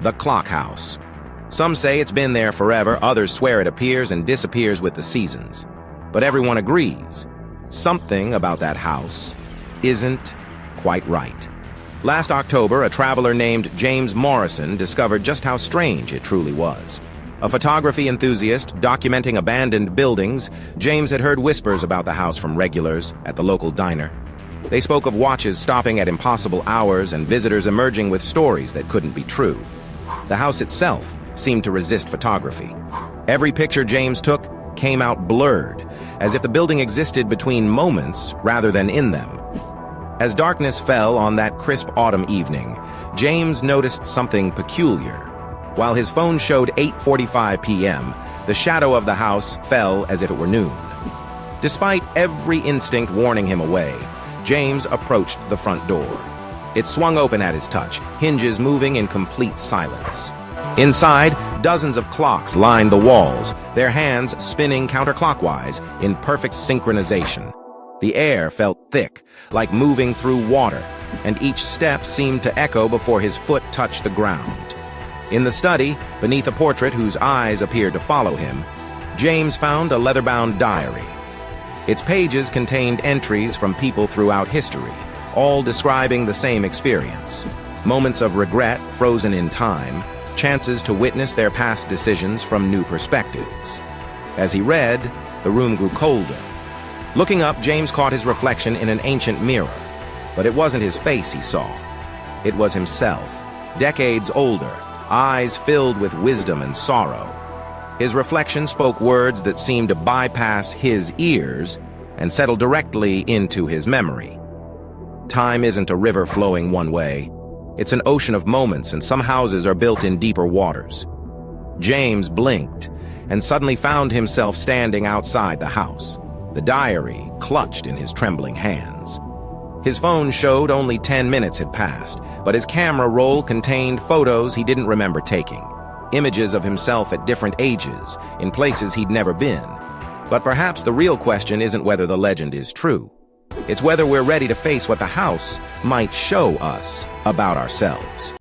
The Clock House. Some say it's been there forever, others swear it appears and disappears with the seasons. But everyone agrees, something about that house isn't quite right. Last October, a traveler named James Morrison discovered just how strange it truly was. A photography enthusiast documenting abandoned buildings, James had heard whispers about the house from regulars at the local diner. They spoke of watches stopping at impossible hours and visitors emerging with stories that couldn't be true. The house itself seemed to resist photography. Every picture James took came out blurred, as if the building existed between moments rather than in them. As darkness fell on that crisp autumn evening, James noticed something peculiar. While his phone showed 8:45 p.m., the shadow of the house fell as if it were noon. Despite every instinct warning him away, James approached the front door. It swung open at his touch, hinges moving in complete silence. Inside, dozens of clocks lined the walls, their hands spinning counterclockwise in perfect synchronization. The air felt thick, like moving through water, and each step seemed to echo before his foot touched the ground. In the study, beneath a portrait whose eyes appeared to follow him, James found a leather-bound diary. Its pages contained entries from people throughout history, all describing the same experience. Moments of regret frozen in time, chances to witness their past decisions from new perspectives. As he read, the room grew colder. Looking up, James caught his reflection in an ancient mirror. But it wasn't his face he saw. It was himself, decades older, eyes filled with wisdom and sorrow. His reflection spoke words that seemed to bypass his ears and settle directly into his memory. Time isn't a river flowing one way. It's an ocean of moments, and some houses are built in deeper waters. James blinked and suddenly found himself standing outside the house, the diary clutched in his trembling hands. His phone showed only 10 minutes had passed, but his camera roll contained photos he didn't remember taking, images of himself at different ages, in places he'd never been. But perhaps the real question isn't whether the legend is true. It's whether we're ready to face what the house might show us about ourselves.